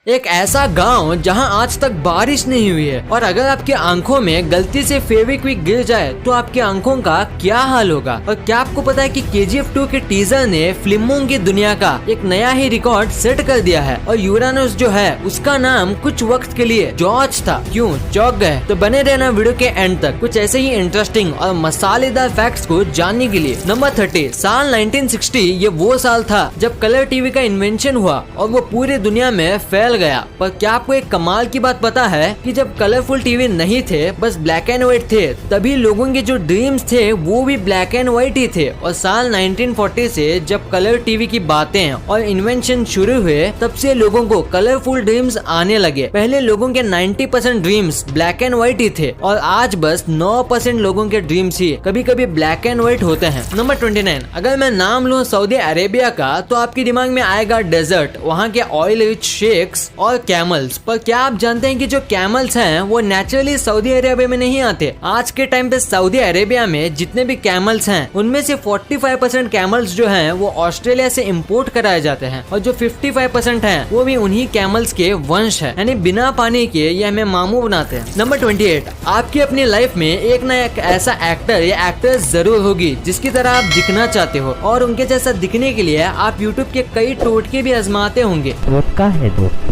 एक ऐसा गांव जहां आज तक बारिश नहीं हुई है और अगर आपकी आंखों में गलती से फेविक्विक गिर जाए तो आपकी आंखों का क्या हाल होगा। और क्या आपको पता है कि KGF 2 के टीजर ने फिल्मों की दुनिया का एक नया ही रिकॉर्ड सेट कर दिया है और यूरानस जो है उसका नाम कुछ वक्त के लिए जॉर्ज था। क्यों चौंक गए? तो बने रहना वीडियो के एंड तक कुछ ऐसे ही इंटरेस्टिंग और मसालेदार फैक्ट्स को जानने के लिए। नंबर 30, साल 1960 ये वो साल था जब कलर टीवी का इन्वेंशन हुआ और वो पूरी दुनिया में फैल गया। पर क्या आपको एक कमाल की बात पता है कि जब कलरफुल टीवी नहीं थे, बस ब्लैक एंड व्हाइट थे, तभी लोगों के जो ड्रीम्स थे वो भी ब्लैक एंड व्हाइट ही थे। और साल 1940 से जब कलर टीवी की बातें और इन्वेंशन शुरू हुए तब से लोगों को कलरफुल ड्रीम्स आने लगे। पहले लोगों के 90% ड्रीम्स ब्लैक एंड व्हाइट ही थे और आज बस 9% लोगों के ड्रीम्स ही कभी कभी ब्लैक एंड व्हाइट होते हैं। नंबर 29, अगर मैं नाम लूँ सऊदी अरेबिया का तो आपके दिमाग में आएगा डेजर्ट, वहाँ के ऑयल रिच शेक्स और कैमल्स। पर क्या आप जानते हैं कि जो कैमल्स हैं वो नेचुरली सऊदी अरेबिया में नहीं आते। आज के टाइम पे सऊदी अरेबिया में जितने भी कैमल्स हैं उनमें से 45% कैमल्स जो हैं वो ऑस्ट्रेलिया से इंपोर्ट कराए जाते हैं और जो 55% हैं वो भी उन्हीं कैमल्स के वंश है, यानी बिना पानी के ये हमें मामू बनाते हैं। नंबर 28, आपकी अपनी लाइफ में एक ना एक ऐसा एक्टर या एक्ट्रेस जरूर होगी जिसकी तरह आप दिखना चाहते हो और उनके जैसा दिखने के लिए आप यूट्यूब के कई टोटके भी आजमाते होंगे।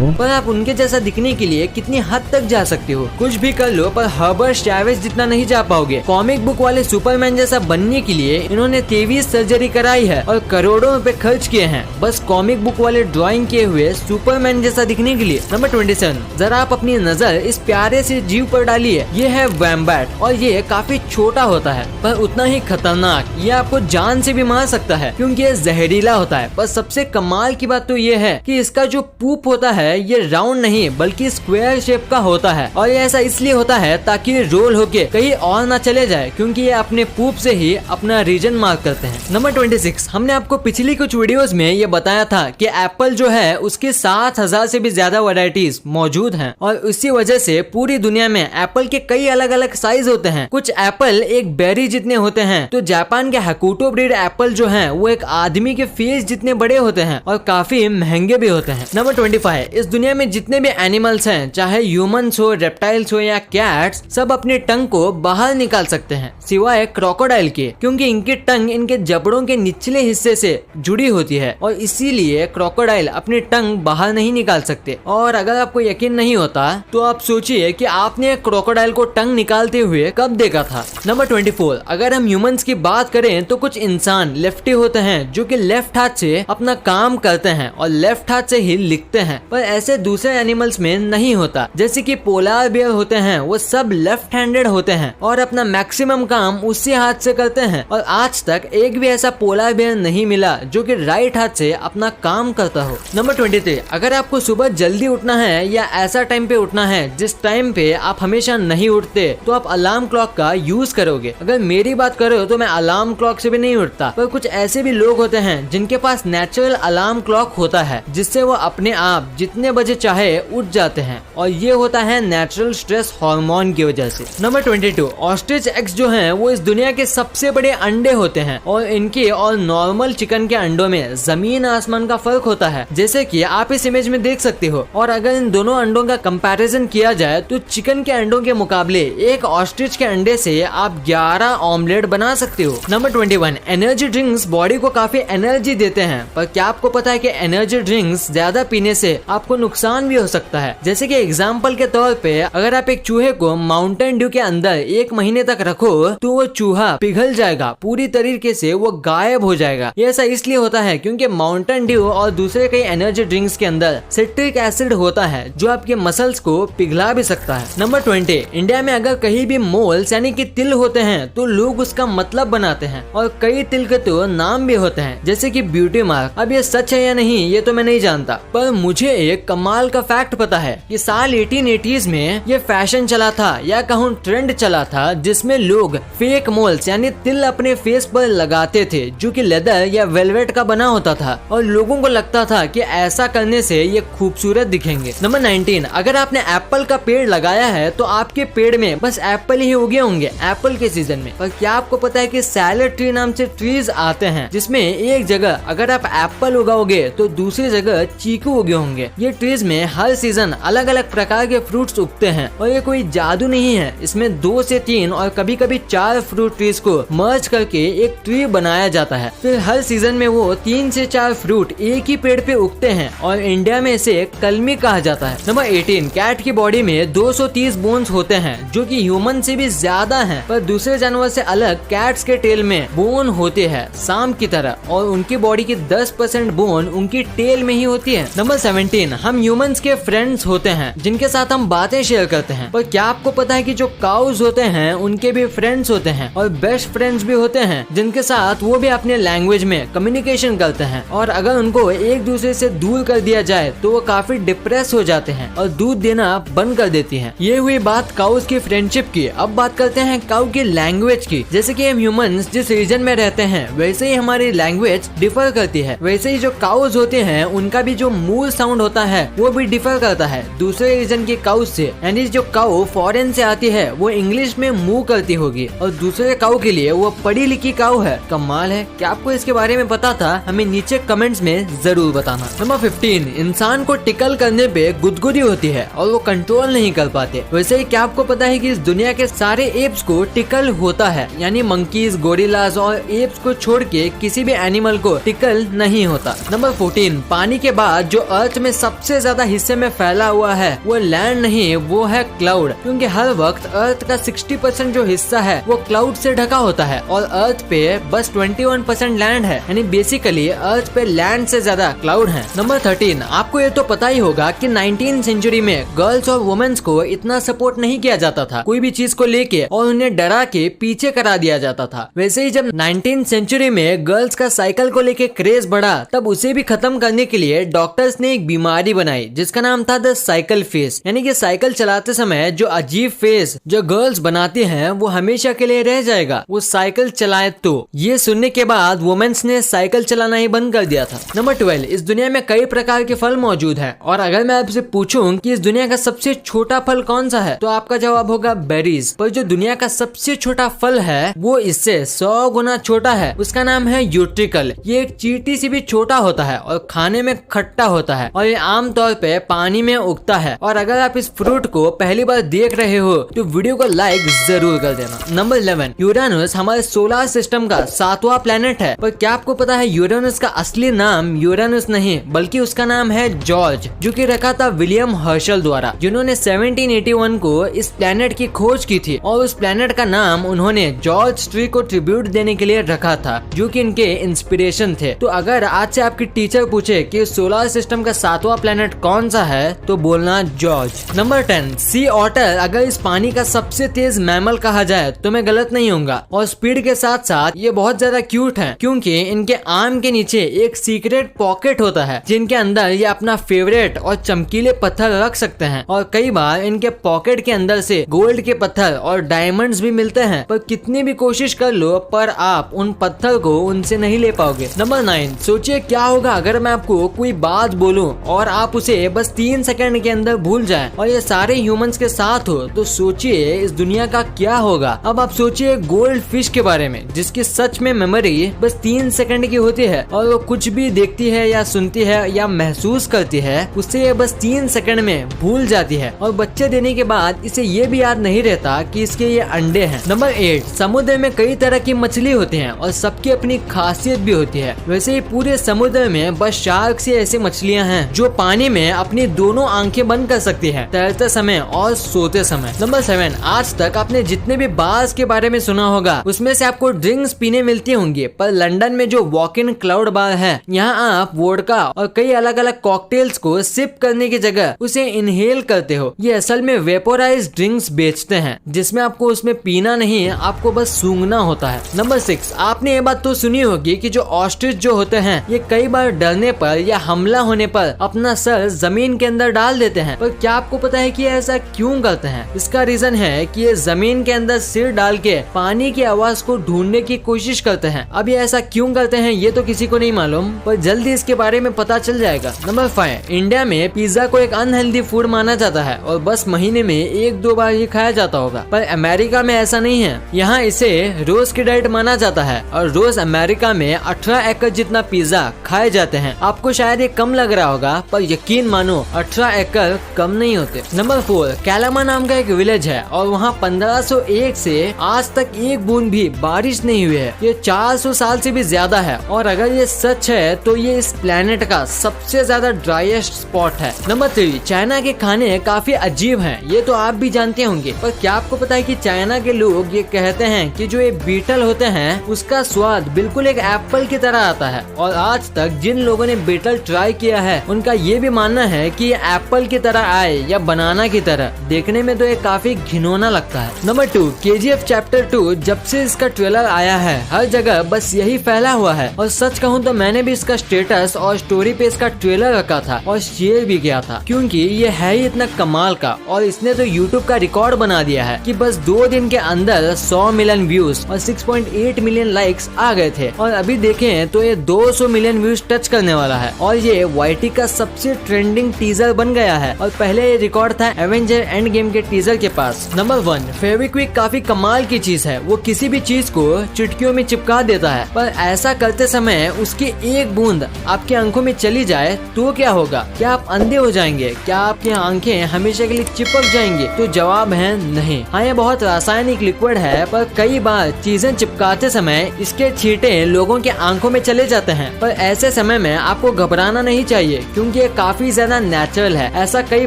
पर आप उनके जैसा दिखने के लिए कितनी हद तक जा सकते हो? कुछ भी कर लो पर हर्बर्ट चैवेज जितना नहीं जा पाओगे। कॉमिक बुक वाले सुपरमैन जैसा बनने के लिए इन्होंने 23 सर्जरी कराई है और करोड़ों रुपए खर्च किए हैं बस कॉमिक बुक वाले ड्राइंग किए हुए सुपरमैन जैसा दिखने के लिए। नंबर 27, जरा आप अपनी नजर इस प्यारे से जीव पर डालिए। ये है वैम्बैट और ये काफी छोटा होता है पर उतना ही खतरनाक। ये आपको जान से भी मार सकता है क्योंकि ये जहरीला होता है। पर सबसे कमाल की बात तो ये है कि इसका जो पूप होता है ये राउंड नहीं बल्कि स्क्वायर शेप का होता है और ये ऐसा इसलिए होता है ताकि रोल होके कहीं और ना चले जाए क्योंकि ये अपने पूप से ही अपना रीजन मार्क करते हैं। नंबर 26, हमने आपको पिछली कुछ वीडियोस में ये बताया था कि एप्पल जो है उसके 7000 से भी ज्यादा वैरायटीज मौजूद हैं और इसी वजह से पूरी दुनिया में एप्पल के कई अलग अलग साइज होते हैं। कुछ एप्पल एक बेरी जितने होते हैं तो जापान के हकुटो ब्रीड एप्पल जो है वो एक आदमी के फेस जितने बड़े होते हैं और काफी महंगे भी होते हैं। नंबर 25, इस दुनिया में जितने भी एनिमल्स हैं चाहे ह्यूमंस हो, रेप्टाइल्स हो या कैट्स, सब अपनी टंग को बाहर निकाल सकते हैं सिवाय क्रोकोडाइल के क्योंकि इनकी टंग इनके जबड़ों के निचले हिस्से से जुड़ी होती है और इसीलिए क्रोकोडाइल अपनी टंग बाहर नहीं निकाल सकते। और अगर आपको यकीन नहीं होता तो आप सोचिए कि आपने क्रोकोडाइल को टंग निकालते हुए कब देखा था। नंबर 24, अगर हम ह्यूमंस की बात करें तो कुछ इंसान लेफ्टी होते हैं जो कि लेफ्ट हाथ से अपना काम करते हैं और लेफ्ट हाथ से ही लिखते हैं। पर ऐसे दूसरे एनिमल्स में नहीं होता। जैसे कि पोलार बियर होते हैं वो सब लेफ्ट हैंडेड होते हैं और अपना मैक्सिमम काम उसी हाथ से करते हैं और आज तक एक भी ऐसा पोलार बियर नहीं मिला जो कि राइट हाथ से अपना काम करता हो। नंबर 23, अगर आपको सुबह जल्दी उठना है या ऐसा टाइम पे उठना है जिस टाइम पे आप हमेशा नहीं उठते तो आप अलार्म क्लॉक का यूज करोगे। अगर मेरी बात करो तो मैं अलार्म क्लॉक से भी नहीं उठता। पर कुछ ऐसे भी लोग होते हैं जिनके पास नेचुरल अलार्म क्लॉक होता है जिससे वो अपने आप जितने बजे चाहे उठ जाते हैं और ये होता है नेचुरल स्ट्रेस हार्मोन की वजह से। नंबर 22, ऑस्ट्रिच एग्स जो हैं वो इस दुनिया के सबसे बड़े अंडे होते हैं और इनके और नॉर्मल चिकन के अंडों में जमीन आसमान का फर्क होता है जैसे कि आप इस इमेज में देख सकते हो। और अगर इन दोनों अंडों का कंपैरिजन किया जाए तो चिकन के अंडों के मुकाबले एक ऑस्ट्रिच के अंडे से आप 11 ऑमलेट बना सकते हो। नंबर 21, एनर्जी ड्रिंक्स बॉडी को काफी एनर्जी देते हैं पर क्या आपको पता है कि एनर्जी ड्रिंक्स ज्यादा पीने से आपको नुकसान भी हो सकता है। जैसे कि एग्जाम्पल के तौर पे अगर आप एक चूहे को माउंटेन ड्यू के अंदर 1 महीने तक रखो तो वो चूहा पिघल जाएगा, पूरी तरीके से वो गायब हो जाएगा। ये ऐसा इसलिए होता है क्योंकि माउंटेन ड्यू और दूसरे कई एनर्जी ड्रिंक्स के अंदर सिट्रिक एसिड होता है जो आपके मसल्स को पिघला भी सकता है। नंबर 20, इंडिया में अगर कहीं भी मोल्स यानी कि तिल होते हैं तो लोग उसका मतलब बनाते हैं और कई तिल के तो नाम भी होते हैं जैसे कि ब्यूटी मार्क। अब ये सच है या नहीं ये तो मैं नहीं जानता पर मुझे एक कमाल का फैक्ट पता है कि साल 1880s में ये फैशन चला था या कहूँ ट्रेंड चला था जिसमें लोग फेक मोल्स यानी तिल अपने फेस पर लगाते थे जो कि लेदर या वेलवेट का बना होता था और लोगों को लगता था कि ऐसा करने से ये खूबसूरत दिखेंगे। नंबर 19, अगर आपने एप्पल का पेड़ लगाया है तो आपके पेड़ में बस एप्पल ही उगे होंगे एप्पल के सीजन में। पर क्या आपको पता है कि सैलेड ट्री नाम से ट्रीज आते हैं जिसमें एक जगह अगर आप एप्पल उगाओगे तो दूसरी जगह चीकू उगे होंगे। ये ट्रीज में हर सीजन अलग अलग प्रकार के फ्रूट्स उगते हैं और ये कोई जादू नहीं है। इसमें 2 से 3 और कभी कभी 4 फ्रूट ट्रीज को मर्ज करके एक ट्री बनाया जाता है। फिर हर सीजन में वो 3 से 4 फ्रूट एक ही पेड़ पे उगते हैं और इंडिया में इसे कलमी कहा जाता है। नंबर 18, कैट की बॉडी में 230 बोन्स होते हैं जो कि ह्यूमन से भी ज्यादा हैं, पर दूसरे जानवर से अलग कैट्स के टेल में बोन होते हैं सांप की तरह और उनकी बॉडी की 10% बोन उनकी टेल में ही होती है। नंबर 17, हम ह्यूमंस के फ्रेंड्स होते हैं जिनके साथ हम बातें शेयर करते हैं, पर क्या आपको पता है कि जो काउज होते हैं उनके भी फ्रेंड्स होते हैं और बेस्ट फ्रेंड्स भी होते हैं जिनके साथ वो भी अपने लैंग्वेज में कम्युनिकेशन करते हैं और अगर उनको एक दूसरे से दूर कर दिया जाए तो वो काफी डिप्रेस हो जाते हैं और दूध देना बंद कर देती हैं। ये हुई बात काउज की फ्रेंडशिप की। अब बात करते हैं काउ की लैंग्वेज की। जैसे कि हम ह्यूमंस जिस रीजन में रहते हैं वैसे ही हमारी लैंग्वेज डिफर करती है, वैसे ही जो काउज होते हैं उनका भी जो मूल साउंड होता है वो भी डिफर करता है दूसरे रीजन के काउ से। यानी जो काउ फॉरेन से आती है वो इंग्लिश में मूव करती होगी और दूसरे काउ के लिए वो पढ़ी लिखी काउ है। कमाल है। क्या आपको इसके बारे में पता था? हमें नीचे कमेंट्स में जरूर बताना। नंबर 15, इंसान को टिकल करने पे गुदगुदी होती है और वो कंट्रोल नहीं कर पाते। वैसे ही क्या आपको पता है कि इस दुनिया के सारे एप्स को टिकल होता है, यानी मंकीज, गोरिल्लाज और एप्स को छोड़ के किसी भी एनिमल को टिकल नहीं होता। नंबर 14, पानी के बाद जो अर्थ में सबसे ज्यादा हिस्से में फैला हुआ है वो लैंड नहीं, वो है क्लाउड, क्योंकि हर वक्त अर्थ का 60% जो हिस्सा है वो क्लाउड से ढका होता है और अर्थ पे बस 21% लैंड है, यानी बेसिकली अर्थ पे लैंड से ज्यादा क्लाउड है। नंबर 13, आपको ये तो पता ही होगा कि 19th सेंचुरी में गर्ल्स और वुमेन्स को इतना सपोर्ट नहीं किया जाता था कोई भी चीज को लेके और उन्हें डरा के पीछे करा दिया जाता था। वैसे ही जब 19th सेंचुरी में गर्ल्स का साइकिल को लेके क्रेज बढ़ा तब उसे भी खत्म करने के लिए डॉक्टर्स ने एक बीमारी बनाई जिसका नाम था द साइकिल फेस, यानी कि साइकिल चलाते समय जो अजीब फेस जो गर्ल्स बनाती हैं वो हमेशा के लिए रह जाएगा वो साइकिल चलाए तो। ये सुनने के बाद वुमेन्स ने साइकिल चलाना ही बंद कर दिया था। नंबर 12, इस दुनिया में कई प्रकार के फल मौजूद हैं और अगर मैं आपसे पूछूं कि इस दुनिया का सबसे छोटा फल कौन सा है तो आपका जवाब होगा बेरीज। पर जो दुनिया का सबसे छोटा फल है वो इससे 100 गुना छोटा है, उसका नाम है यूट्रिकल। ये एक चींटी से भी छोटा होता है और खाने में खट्टा होता है और ये आमतौर पे पानी में उगता है। और अगर आप इस फ्रूट को पहली बार देख रहे हो तो वीडियो को लाइक जरूर कर देना। नंबर 11, यूरेनस हमारे सोलर सिस्टम का 7वां प्लेनेट है, पर क्या आपको पता है यूरेनस का असली नाम यूरेनस नहीं बल्कि उसका नाम है जॉर्ज, जो कि रखा था विलियम हर्शल द्वारा, जिन्होंने 1781 को इस प्लेनेट की खोज की थी और उस प्लेनेट का नाम उन्होंने जॉर्ज ट्री को ट्रिब्यूट देने के लिए रखा था जो कि इनके इंस्पिरेशन थे। तो अगर आज से आपकी टीचर पूछे कि सोलर सिस्टम का 7वां प्लेनेट कौन सा है तो बोलना जॉर्ज। नंबर 10, सी ऑटर अगर इस पानी का सबसे तेज मैमल कहा जाए तो मैं गलत नहीं होऊंगा और स्पीड के साथ साथ ये बहुत ज्यादा क्यूट है क्योंकि इनके आर्म के नीचे एक सीक्रेट पॉकेट होता है जिनके अंदर ये अपना फेवरेट और चमकीले पत्थर रख सकते हैं और कई बार इनके पॉकेट के अंदर से गोल्ड के पत्थर और डायमंड्स भी मिलते हैं, पर कितनी भी कोशिश कर लो पर आप उन पत्थर को उनसे नहीं ले पाओगे। नंबर 9, सोचिए क्या होगा अगर मैं आपको कोई बात बोलूं और आप उसे बस 3 सेकंड के अंदर भूल जाएं और ये सारे ह्यूमंस के साथ हो तो सोचिए इस दुनिया का क्या होगा। अब आप सोचिए गोल्ड फिश के बारे में जिसकी सच में मेमोरी बस 3 सेकंड की होती है और वो कुछ भी देखती है या सुनती है या महसूस करती है उससे ये बस 3 सेकंड में भूल जाती है और बच्चे देने के बाद इसे ये भी याद नहीं रहता कि इसके ये अंडे हैं। नंबर 8, समुद्र में कई तरह की मछली होती हैं और सबकी अपनी खासियत भी होती है। वैसे ही पूरे समुद्र में बस शार्क से ऐसी मछलियां हैं जो पानी में अपनी दोनों आंखें बंद कर सकती है तैरते समय और सोते समय। नंबर 7, आज तक आपने जितने भी बार्स के बारे में सुना होगा उसमें से आपको ड्रिंक्स पीने मिलती होंगी, पर लंदन में जो वॉक इन क्लाउड बार है यहाँ आप वोडका और कई अलग अलग कॉकटेल्स को सिप करने की जगह उसे इनहेल करते हो। ये असल में वेपोराइज्ड ड्रिंक्स बेचते हैं जिसमें आपको उसमें पीना नहीं आपको बस सूंघना होता है। नंबर 6, आपने ये बात तो सुनी होगी कि जो ऑस्ट्रिच जो होते हैं ये कई बार डरने पर या हमला होने पर अपना सर जमीन के अंदर डाल देते हैं, पर क्या आपको पता है कि ऐसा क्यों करते हैं? इसका रीजन है कि ये जमीन के अंदर सिर डाल के पानी की आवाज को ढूंढने की कोशिश करते हैं। अब ये ऐसा क्यों करते हैं ये तो किसी को नहीं मालूम, पर जल्दी इसके बारे में पता चल जाएगा। नंबर 5, इंडिया में पिज्जा को एक अनहेल्दी फूड माना जाता है और बस महीने में 1-2 बार ये खाया जाता होगा, पर अमेरिका में ऐसा नहीं है। यहाँ इसे रोज की डाइट माना जाता है और रोज अमेरिका में 18 एकड़ जितना पिज्जा खाए जाते हैं। आपको शायद ये कम लग रहा होगा पर यकीन मानो 18 एकड़ कम नहीं होते। नंबर 4, कैलामा नाम का एक विलेज है और वहाँ 1501 से आज तक एक बूंद भी बारिश नहीं हुई है। ये 400 साल से भी ज्यादा है और अगर ये सच है तो ये इस प्लेनेट का सबसे ज्यादा ड्राइएस्ट स्पॉट है। नंबर 3, चाइना के खाने काफी अजीब हैं, ये तो आप भी जानते होंगे, पर क्या आपको पता है कि चाइना के लोग ये कहते हैं कि जो ये बीटल होते हैं उसका स्वाद बिल्कुल एक एप्पल की तरह आता है। और आज तक जिन लोगों ने बीटल ट्राई किया है उनका ये भी मानना है कि ये एप्पल की तरह आए या बनाना की तरह। देखने में तो ये काफी घिनौना लगता है। नंबर 2, KGF चैप्टर 2 जब से इसका ट्रेलर आया है हर जगह बस यही फैला हुआ है और सच कहूँ तो मैंने भी इसका स्टेटस और स्टोरी पे इसका ट्रेलर रखा था और शेयर भी किया था, क्योंकि ये है ही इतना कमाल का और इसने तो YouTube का रिकॉर्ड बना दिया है कि बस 2 दिन के अंदर 100 मिलियन व्यूज और 6.8 मिलियन लाइक्स आ गए थे और अभी देखें तो ये 200 मिलियन व्यूज टच करने वाला है और ये YT का सबसे ट्रेंडिंग टीजर बन गया है और पहले ये रिकॉर्ड था एवेंजर एंड गेम के टीजर के पास। नंबर 1, फेविक्विक काफी कमाल की चीज है, वो किसी भी चीज को चुटकियों में चिपका देता है, पर ऐसा करते समय उसकी एक बूंद आपकी आंखों में चली जाए तो क्या होगा? क्या आप अंधे हो जाएंगे? क्या आपकी आंखें हमेशा के लिए चिपक जाएंगी? तो जवाब है नहीं। हाँ, ये बहुत रासायनिक लिक्विड है, पर कई बार चीजें चिपकाते समय इसके छींटे लोगों के आंखों में चले जाते हैं, पर ऐसे समय में आपको घबराना नहीं चाहिए क्योंकि ये काफी ज्यादा नेचुरल है। ऐसा कई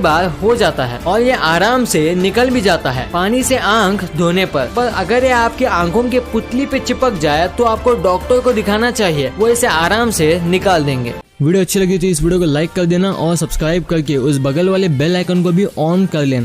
बार हो जाता है और ये आराम से निकल भी जाता है पानी से आंख धोने पर अगर ये आपकी आंखों के पुतली पे चिपक जाए तो आपको डॉक्टर को दिखाना चाहिए, वो इसे आराम से निकाल देंगे। वीडियो अच्छी लगी तो इस वीडियो को लाइक कर देना और सब्सक्राइब करके उस बगल वाले बेल आइकन को भी ऑन कर लेना।